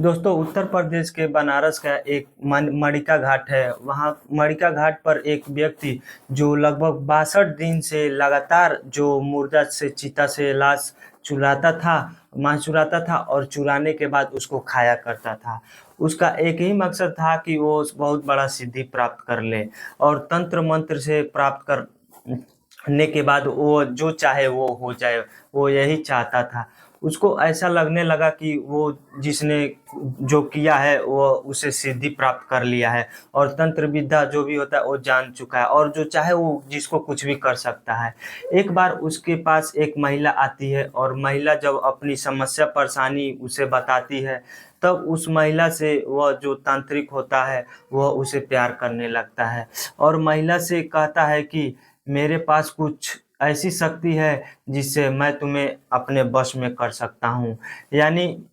दोस्तों, उत्तर प्रदेश के बनारस का एक मणिका घाट है। वहाँ मणिका घाट पर एक व्यक्ति जो लगभग 62 दिन से लगातार जो मुर्दा से चिता से लाश चुराता था, मांस चुराता था और चुराने के बाद उसको खाया करता था। उसका एक ही मकसद था कि वो बहुत बड़ा सिद्धि प्राप्त कर ले और तंत्र मंत्र से प्राप्त करने के बाद वो जो चाहे वो हो जाए, वो यही चाहता था। उसको ऐसा लगने लगा कि वो जिसने जो किया है वो उसे सिद्धि प्राप्त कर लिया है और तंत्र विद्या जो भी होता है वो जान चुका है और जो चाहे वो जिसको कुछ भी कर सकता है। एक बार उसके पास एक महिला आती है और महिला जब अपनी समस्या परेशानी उसे बताती है, तब उस महिला से वह जो तांत्रिक होता है वह उसे प्यार करने लगता है और महिला से कहता है कि मेरे पास कुछ ऐसी शक्ति है जिससे मैं तुम्हें अपने वश में कर सकता हूँ। यानी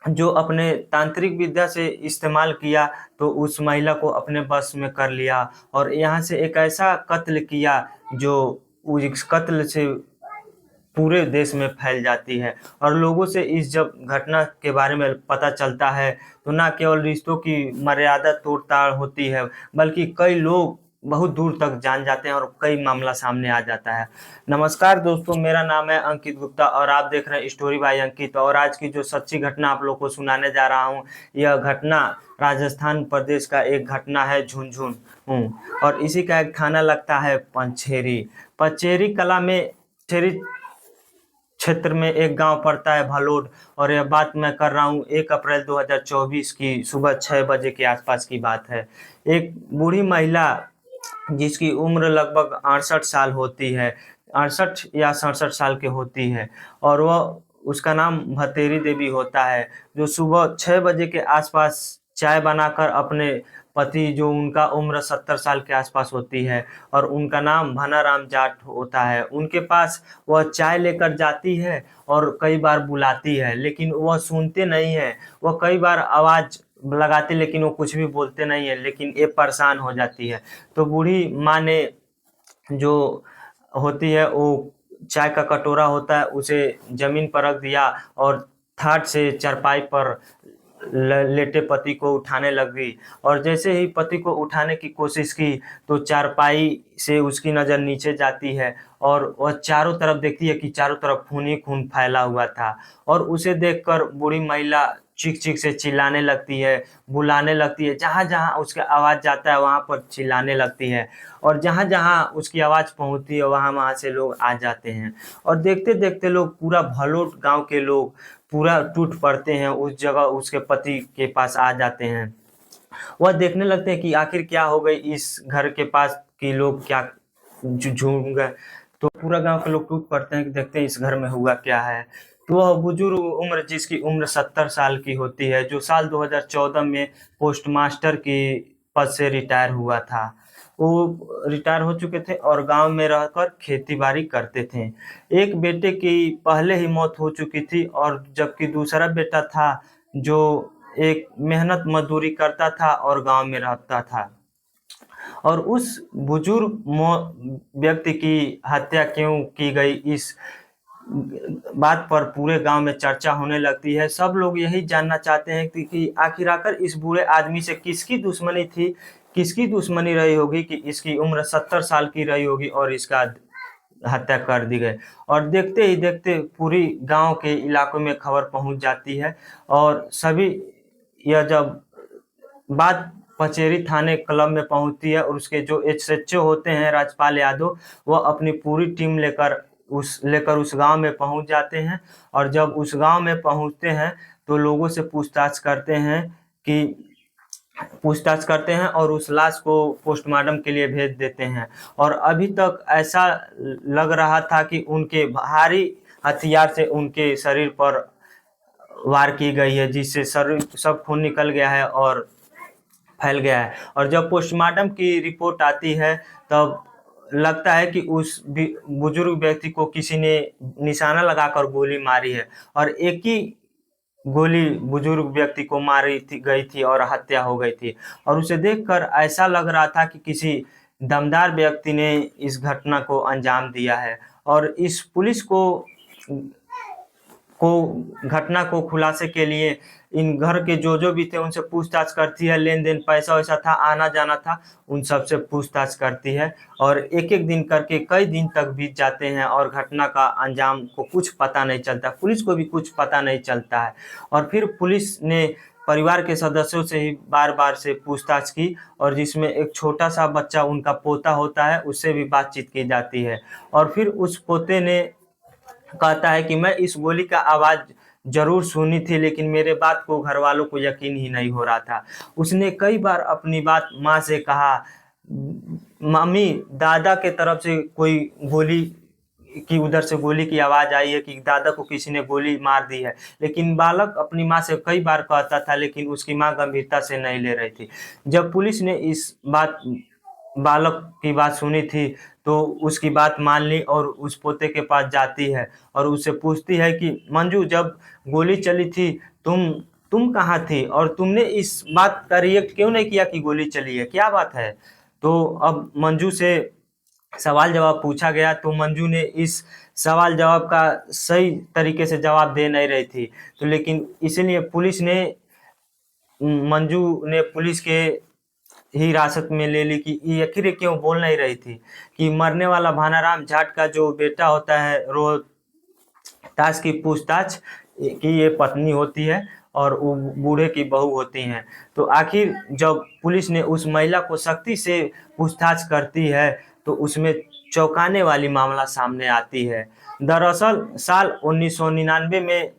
जो अपने तांत्रिक विद्या से इस्तेमाल किया तो उस महिला को अपने वश में कर लिया और यहाँ से एक ऐसा कत्ल किया जो उस कत्ल से पूरे देश में फैल जाती है। और लोगों से इस जब घटना के बारे में पता चलता है तो ना केवल रिश्तों की मर्यादा तोड़-ताड़ होती है, बल्कि कई लोग बहुत दूर तक जान जाते हैं और कई मामला सामने आ जाता है। नमस्कार दोस्तों, मेरा नाम है अंकित गुप्ता और आप देख रहे हैं स्टोरी बाय अंकित। और आज की जो सच्ची घटना आप लोग को सुनाने जा रहा हूँ, यह घटना राजस्थान प्रदेश का एक घटना है झुनझुन और इसी का एक थाना लगता है पंचेरी। पंचेरी कला में पंचेरी क्षेत्र में एक गांव पड़ता है भलोड। और यह बात मैं कर रहा हूँ 1 अप्रैल 2024 की सुबह 6 बजे के आसपास की बात है। एक बूढ़ी महिला जिसकी उम्र लगभग 68 साल होती है, 68 या 67 साल की होती है और वह उसका नाम भतेरी देवी होता है, जो सुबह 6 बजे के आसपास चाय बनाकर अपने पति जो उनका उम्र 70 साल के आसपास होती है और उनका नाम भनाराम जाट होता है, उनके पास वह चाय लेकर जाती है और कई बार बुलाती है लेकिन वह सुनते नहीं है। वह कई बार आवाज़ लगाते लेकिन वो कुछ भी बोलते नहीं है, लेकिन ये परेशान हो जाती है। तो बूढ़ी माँ ने जो होती है वो चाय का कटोरा होता है उसे जमीन पर रख दिया और थाट से चारपाई पर लेटे पति को उठाने लग गई। और जैसे ही पति को उठाने की कोशिश की तो चारपाई से उसकी नज़र नीचे जाती है और वह चारों तरफ देखती है कि चारों तरफ खून ही खून फैला हुआ था। और उसे देखकर बूढ़ी महिला चीख चीख से चिल्लाने लगती है, बुलाने लगती है, जहाँ जहाँ उसका आवाज़ जाता है वहाँ पर चिल्लाने लगती है और जहाँ जहाँ उसकी आवाज़ पहुँचती है वहाँ वहाँ से लोग आ जाते हैं। और देखते देखते लोग पूरा भलोट गांव के लोग पूरा टूट पड़ते हैं, उस जगह उसके पति के पास आ जाते हैं। वह देखने लगते हैं कि आखिर क्या हो गई, इस घर के पास कि लोग क्या झूम गए। तो पूरा गांव के लोग टूट पड़ते हैं कि देखते हैं इस घर में हुआ क्या है। तो वह बुजुर्ग उम्र जिसकी उम्र 70 साल की होती है, जो साल 2014 में पोस्ट मास्टर की पद से रिटायर हुआ था, वो रिटायर हो चुके थे और गांव में रहकर खेती बाड़ी करते थे। एक बेटे की पहले ही मौत हो चुकी थी और जबकि दूसरा बेटा था जो एक मेहनत मजदूरी करता था और गांव में रहता था। और उस बुजुर्ग व्यक्ति की हत्या क्यों की गई, इस बात पर पूरे गांव में चर्चा होने लगती है। सब लोग यही जानना चाहते हैं कि आखिर इस बूढ़े आदमी से किसकी दुश्मनी थी, किसकी दुश्मनी रही होगी कि इसकी उम्र 70 साल की रही होगी और इसका हत्या कर दी गई। और देखते ही देखते पूरी गांव के इलाकों में खबर पहुंच जाती है और सभी यह जब बात पचेरी थाने क्लब में पहुंचती है और उसके जो एसएचओ होते हैं राजपाल यादव, वह अपनी पूरी टीम लेकर उस गांव में पहुंच जाते हैं। और जब उस गांव में पहुंचते हैं तो लोगों से पूछताछ करते हैं और उस लाश को पोस्टमार्टम के लिए भेज देते हैं। और अभी तक ऐसा लग रहा था कि उनके भारी हथियार से उनके शरीर पर वार की गई है, जिससे शरीर सब खून निकल गया है और फैल गया है। और जब पोस्टमार्टम की रिपोर्ट आती है तब लगता है कि उस बुजुर्ग व्यक्ति को किसी ने निशाना लगाकर गोली मारी है और एक ही गोली बुजुर्ग व्यक्ति को गई थी और हत्या हो गई थी। और उसे देखकर ऐसा लग रहा था कि किसी दमदार व्यक्ति ने इस घटना को अंजाम दिया है। और इस पुलिस को घटना को खुलासे के लिए इन घर के जो भी थे उनसे पूछताछ करती है, लेन देन पैसा वैसा था, आना जाना था, उन सब से पूछताछ करती है। और एक एक दिन करके कई दिन तक बीत जाते हैं और घटना का अंजाम को कुछ पता नहीं चलता, पुलिस को भी कुछ पता नहीं चलता है। और फिर पुलिस ने परिवार के सदस्यों से ही बार बार से पूछताछ की, और जिसमें एक छोटा सा बच्चा उनका पोता होता है, उससे भी बातचीत की जाती है। और फिर उस पोते ने कहता है कि मैं इस गोली का आवाज़ जरूर सुनी थी, लेकिन मेरे बात को घर वालों को यकीन ही नहीं हो रहा था। उसने कई बार अपनी बात माँ से कहा, मम्मी दादा के तरफ से कोई गोली कि उधर से गोली की आवाज़ आई है, कि दादा को किसी ने गोली मार दी है। लेकिन बालक अपनी माँ से कई बार कहता था, लेकिन उसकी माँ गंभीरता से नहीं ले रही थी। जब पुलिस ने इस बालक की बात सुनी थी तो उसकी बात मान ली और उस पोते के पास जाती है और उससे पूछती है कि मंजू, जब गोली चली थी तुम कहाँ थी और तुमने इस बात का रिएक्ट क्यों नहीं किया कि गोली चली है, क्या बात है। तो अब मंजू से सवाल जवाब पूछा गया तो मंजू ने इस सवाल जवाब का सही तरीके से जवाब दे नहीं रही थी। तो लेकिन इसीलिए मंजू ने पुलिस के ही हिरासत में ले ली कि ये आखिर क्यों बोल नहीं रही थी कि मरने वाला भानाराम जाट का जो बेटा होता है रोहतास की पूछताछ की ये पत्नी होती है और वो बूढ़े की बहू होती हैं। तो आखिर जब पुलिस ने उस महिला को सख्ती से पूछताछ करती है तो उसमें चौंकाने वाली मामला सामने आती है। दरअसल साल 1999 में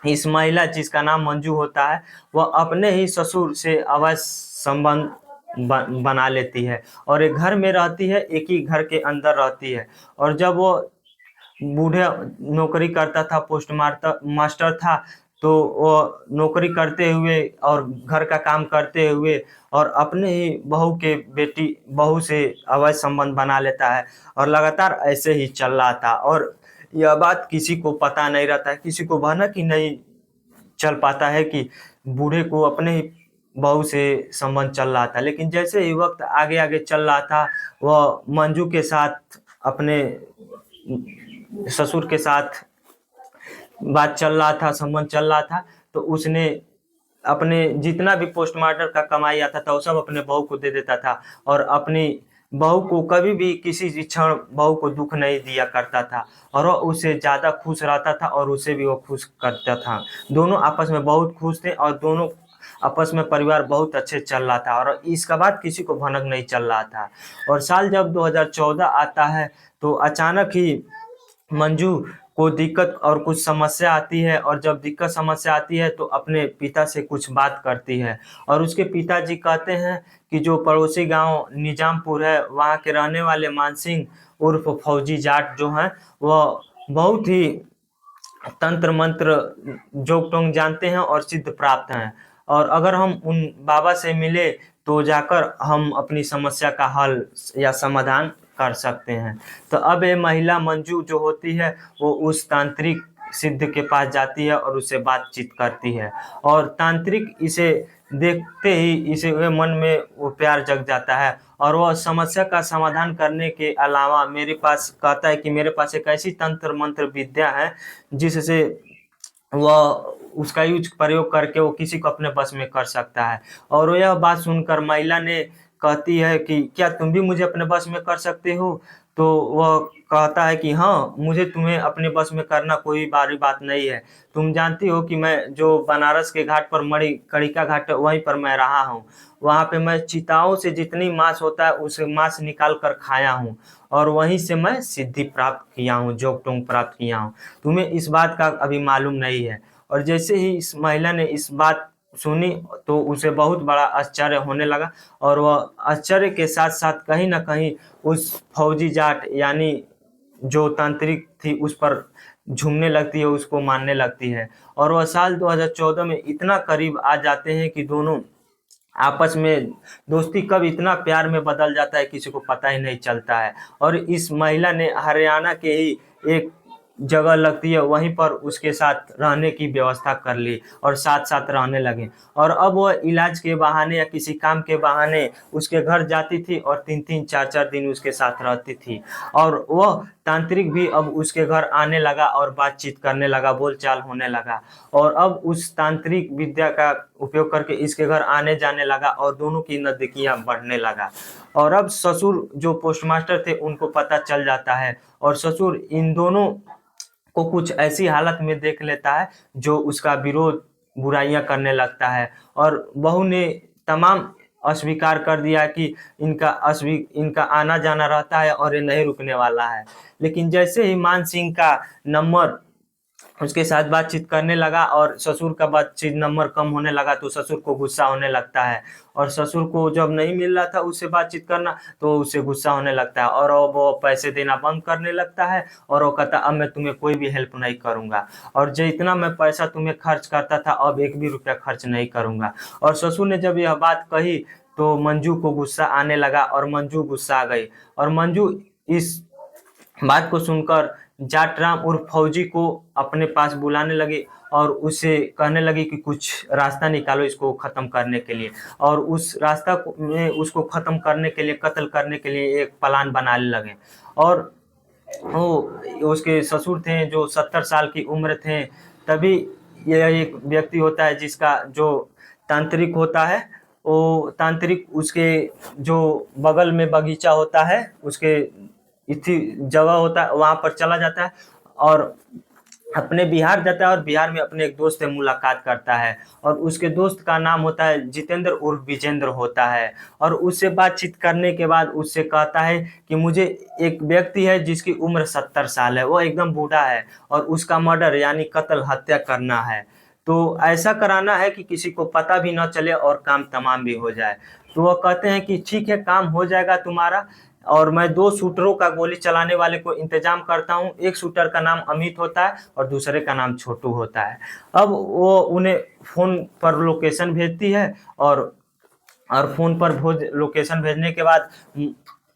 इस महिला, जिसका नाम मंजू होता है, वह अपने ही ससुर से अवैध संबंध बना लेती है और एक घर में रहती है, एक ही घर के अंदर रहती है। और जब वो बूढ़े नौकरी करता था, पोस्ट मास्टर था, तो वो नौकरी करते हुए और घर का काम करते हुए और अपने ही बहू से अवैध संबंध बना लेता है और लगातार ऐसे ही चल रहा था। और यह बात किसी को पता नहीं रहता है, किसी को भनक ही नहीं चल पाता है कि बूढ़े को अपने ही बहू से संबंध चल रहा था। लेकिन जैसे ही वक्त आगे आगे चल रहा था, वह मंजू के साथ अपने ससुर के साथ बात चल रहा था, संबंध चल रहा था, तो उसने अपने जितना भी पोस्टमार्टम का कमाई आता था वो सब अपने बहू को दे देता था और अपनी बहू को कभी भी किसी क्षण बहू को दुख नहीं दिया करता था और वह उससे ज़्यादा खुश रहता था और उसे भी वो खुश करता था। दोनों आपस में बहुत खुश थे और दोनों आपस में परिवार बहुत अच्छे चल रहा था और इसका बात किसी को भनक नहीं चल रहा था। और साल जब 2014 आता है तो अचानक ही मंजू को दिक्कत और कुछ समस्या आती है और जब दिक्कत समस्या आती है तो अपने पिता से कुछ बात करती है और उसके पिताजी कहते हैं कि जो पड़ोसी गांव निजामपुर है वहां के रहने वाले मानसिंह उर्फ फौजी जाट जो हैं वह बहुत ही तंत्र मंत्र जोग टोंग जानते हैं और सिद्ध प्राप्त हैं और अगर हम उन बाबा से मिले तो जाकर हम अपनी समस्या का हल या समाधान कर सकते हैं। तो अब ये महिला मंजू जो होती है वो उस तांत्रिक सिद्ध के पास जाती है और उससे बातचीत करती है और तांत्रिक इसे देखते ही इसे मन में वो प्यार जग जाता है और वह समस्या का समाधान करने के अलावा मेरे पास कहता है कि मेरे पास एक ऐसी तंत्र मंत्र विद्या है जिससे वह उसका यूज प्रयोग करके वो किसी को अपने बस में कर सकता है। और यह बात सुनकर महिला ने कहती है कि क्या तुम भी मुझे अपने बस में कर सकते हो। तो वह कहता है कि हाँ, मुझे तुम्हें अपने बस में करना कोई बड़ी बात नहीं है। तुम जानती हो कि मैं जो बनारस के घाट पर मणिकर्णिका घाट है वहीं पर मैं रहा हूँ। वहाँ पे मैं चिताओं से जितनी मांस होता है उस मांस निकाल कर खाया हूँ और वहीं से मैं सिद्धि प्राप्त किया हूँ, जोगटोंग प्राप्त किया हूँ। तुम्हें इस बात का अभी मालूम नहीं है। और जैसे ही इस महिला ने इस बात सुनी तो उसे बहुत बड़ा आश्चर्य होने लगा और वह आश्चर्य के साथ साथ कहीं ना कहीं उस फौजी जाट यानी जो तांत्रिक थी उस पर झूमने लगती है, उसको मानने लगती है। और वह साल 2014 में इतना करीब आ जाते हैं कि दोनों आपस में दोस्ती कब इतना प्यार में बदल जाता है किसी को पता ही नहीं चलता है। और इस महिला ने हरियाणा के ही एक जगह लगती है वहीं पर उसके साथ रहने की व्यवस्था कर ली और साथ साथ रहने लगे। और अब वह इलाज के बहाने या किसी काम के बहाने उसके घर जाती थी और 3-3 4-4 दिन उसके साथ रहती थी और वह तांत्रिक भी अब उसके घर आने लगा और बातचीत करने लगा, बोलचाल होने लगा। और अब उस तांत्रिक विद्या का उपयोग करके इसके घर आने जाने लगा और दोनों की नजदीकियां बढ़ने लगा। और अब ससुर जो पोस्टमास्टर थे उनको पता चल जाता है और ससुर इन दोनों को कुछ ऐसी हालत में देख लेता है जो उसका विरोध, बुराइयां करने लगता है। और बहू ने तमाम अस्वीकार कर दिया कि इनका आना जाना रहता है और ये नहीं रुकने वाला है। लेकिन जैसे ही मान सिंह का नंबर उसके साथ बातचीत करने लगा और ससुर का बातचीत नंबर कम होने लगा तो ससुर को गुस्सा होने लगता है। और ससुर को जब नहीं मिल रहा था उससे बातचीत करना तो उससे गुस्सा होने लगता है और वो पैसे देना बंद करने लगता है। और वो कहता अब मैं तुम्हें कोई भी हेल्प नहीं करूंगा, और जो इतना मैं पैसा तुम्हें खर्च करता था अब एक भी रुपया खर्च नहीं करूंगा। और ससुर ने जब यह बात कही तो मंजू को गुस्सा आने लगा और मंजू गुस्सा आ गई। और मंजू इस बात को सुनकर जाटराम उर्फ फौजी को अपने पास बुलाने लगी और उसे कहने लगी कि कुछ रास्ता निकालो इसको खत्म करने के लिए। और उस रास्ता में उसको खत्म करने के लिए, कत्ल करने के लिए एक प्लान बनाने लगे। और वो उसके ससुर थे जो 70 साल की उम्र थे। तभी यह एक व्यक्ति होता है जिसका जो तांत्रिक होता है, वो तांत्रिक उसके जो बगल में बगीचा होता है, उसके इसी जगह होता है, वहां पर चला जाता है और अपने बिहार जाता है और बिहार में अपने एक दोस्त से मुलाकात करता है। और उसके दोस्त का नाम होता है जितेंद्र उर्फ विजेंद्र होता है। और उससे बातचीत करने के बाद उससे कहता है कि मुझे एक व्यक्ति है जिसकी उम्र 70 साल है, वो एकदम बूढ़ा है और उसका मर्डर यानी कत्ल, हत्या करना है। तो ऐसा कराना है कि किसी को पता भी न चले और काम तमाम भी हो जाए। तो वह कहते हैं कि ठीक है, काम हो जाएगा तुम्हारा, और मैं 2 शूटरों का गोली चलाने वाले को इंतजाम करता हूँ। एक शूटर का नाम अमित होता है और दूसरे का नाम छोटू होता है। अब वो उन्हें फोन पर लोकेशन भेजती है और फोन पर लोकेशन भेजने के बाद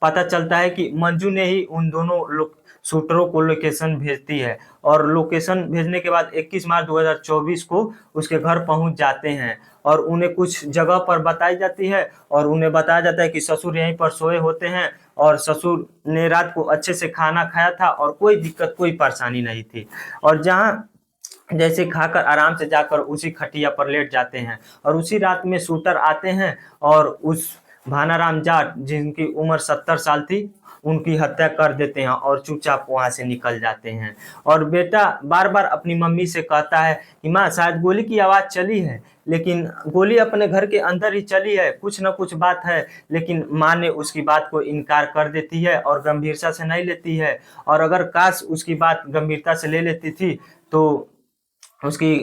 पता चलता है कि मंजू ने ही उन दोनों शूटरों को लोकेशन भेजती है। और लोकेशन भेजने के बाद 21 मार्च 2024 को उसके घर पहुंच जाते हैं और उन्हें कुछ जगह पर बताई जाती है और उन्हें बताया जाता है कि ससुर यहीं पर सोए होते हैं और ससुर ने रात को अच्छे से खाना खाया था और कोई दिक्कत, कोई परेशानी नहीं थी। और जहाँ जैसे खाकर आराम से जाकर उसी खटिया पर लेट जाते हैं और उसी रात में शूटर आते हैं और उस भानाराम जाट जिनकी उम्र 70 साल थी उनकी हत्या कर देते हैं और चुपचाप वहां से निकल जाते हैं। और बेटा बार बार अपनी मम्मी से कहता है कि माँ शायद गोली की आवाज़ चली है, लेकिन गोली अपने घर के अंदर ही चली है, कुछ ना कुछ बात है। लेकिन माँ ने उसकी बात को इनकार कर देती है और गंभीरता से नहीं लेती है। और अगर काश उसकी बात गंभीरता से ले लेती थी तो उसकी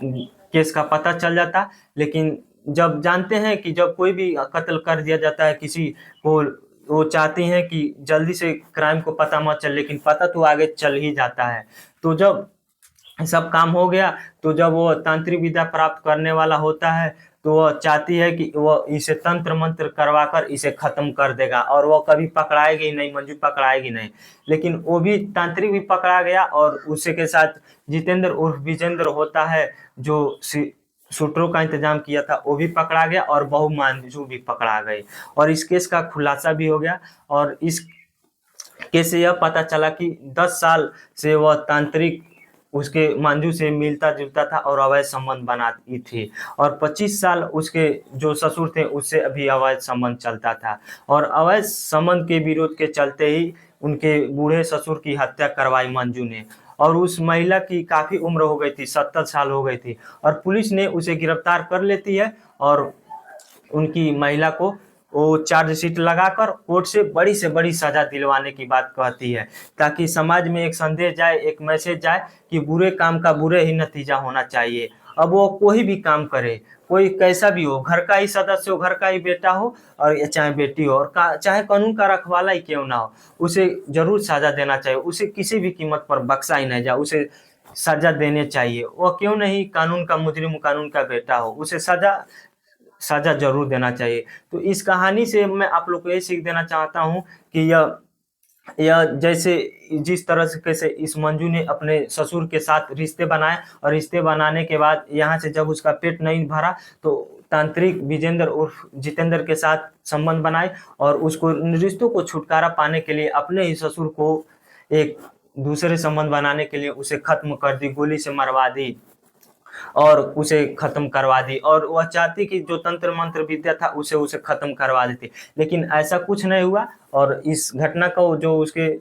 केस का पता चल जाता। लेकिन जब जानते हैं कि जब कोई भी कत्ल कर दिया जाता है किसी को, वो चाहती हैं कि जल्दी से क्राइम को पता मत चल, लेकिन पता तो आगे चल ही जाता है। तो जब सब काम हो गया तो जब वो तांत्रिक विद्या प्राप्त करने वाला होता है तो वह चाहती है कि वो इसे तंत्र मंत्र करवाकर इसे खत्म कर देगा और वो कभी पकड़ाएगी नहीं, मंजू पकड़ाएगी नहीं। लेकिन वो भी तांत्रिक भी पकड़ा गया और उसी के साथ जितेंद्र उर्फ विजेंद्र होता है जो शूटरों का इंतजाम किया था, वो भी पकड़ा गया और बहू मंजू भी पकड़ा गई। और इस केस का खुलासा भी हो गया और इस केस से यह पता चला कि 10 साल से वह तांत्रिक उसके मंजू से मिलता जुलता था और अवैध संबंध बनाती थी। और 25 साल उसके जो ससुर थे उससे अभी अवैध संबंध चलता था। और अवैध संबंध के विरोध के चलते ही उनके बूढ़े ससुर की हत्या करवाई मंजू ने। और उस महिला की काफी उम्र हो गई थी, 70 साल हो गई थी। और पुलिस ने उसे गिरफ्तार कर लेती है और उनकी महिला को वो चार्जशीट लगाकर कोर्ट से बड़ी सजा दिलवाने की बात कहती है, ताकि समाज में एक संदेश जाए, एक मैसेज जाए कि बुरे काम का बुरे ही नतीजा होना चाहिए। अब वो कोई भी काम करे, कोई कैसा भी हो, घर का ही सदस्य हो, घर का ही बेटा हो और या चाहे बेटी हो, और चाहे कानून का रखवाला ही क्यों ना हो, उसे जरूर सजा देना चाहिए। उसे किसी भी कीमत पर बख्शा ही नहीं जाए, उसे सजा देने चाहिए। वो क्यों नहीं कानून का मुजरिम, कानून का बेटा हो, उसे सजा जरूर देना चाहिए। तो इस कहानी से मैं आप लोग को ये सीख देना चाहता हूँ कि यह जैसे जिस तरह से कैसे इस मंजू ने अपने ससुर के साथ रिश्ते बनाए और रिश्ते बनाने के बाद यहाँ से जब उसका पेट नहीं भरा तो तांत्रिक विजेंद्र उर्फ जितेंद्र के साथ संबंध बनाए और उसको रिश्तों को छुटकारा पाने के लिए अपने ही ससुर को एक दूसरे संबंध बनाने के लिए उसे खत्म कर दी, गोली से मरवा दी और उसे खत्म करवा दी, और वह चाहती कि जो तंत्र मंत्र विद्या था उसे उसे खत्म करवा देती, लेकिन ऐसा कुछ नहीं हुआ। और इस घटना को जो उसके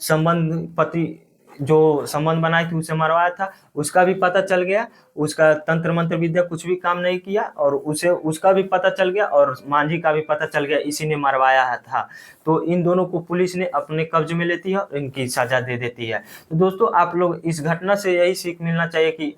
संबंध पति जो संबंध बनाई थी उसे मरवाया था, उसका भी पता चल गया। उसका तंत्र मंत्र विद्या कुछ भी काम नहीं किया, और उसे उसका भी पता चल गया और मांझी का भी पता चल गया, इसी ने मरवाया है था। तो इन दोनों को पुलिस ने अपने कब्जे में लेती है और इनकी सजा दे देती है। तो दोस्तों, आप लोग इस घटना से यही सीख मिलना चाहिए कि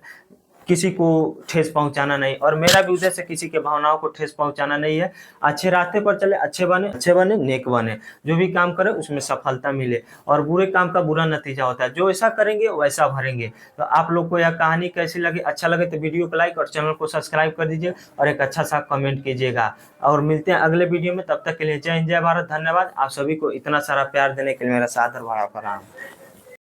किसी को ठेस पहुंचाना नहीं, और मेरा भी उद्देश्य किसी के भावनाओं को ठेस पहुंचाना नहीं है। अच्छे रास्ते पर चले, अच्छे बने, नेक बने, जो भी काम करे उसमें सफलता मिले, और बुरे काम का बुरा नतीजा होता है, जो ऐसा करेंगे वैसा भरेंगे। तो आप लोग को यह कहानी कैसी लगी? अच्छा लगे तो वीडियो को लाइक और चैनल को सब्सक्राइब कर दीजिए और एक अच्छा सा कमेंट कीजिएगा। और मिलते हैं अगले वीडियो में, तब तक के लिए जय हिंद, जय भारत, धन्यवाद। आप सभी को इतना सारा प्यार देने के लिए मेरा सादर भरा प्रणाम।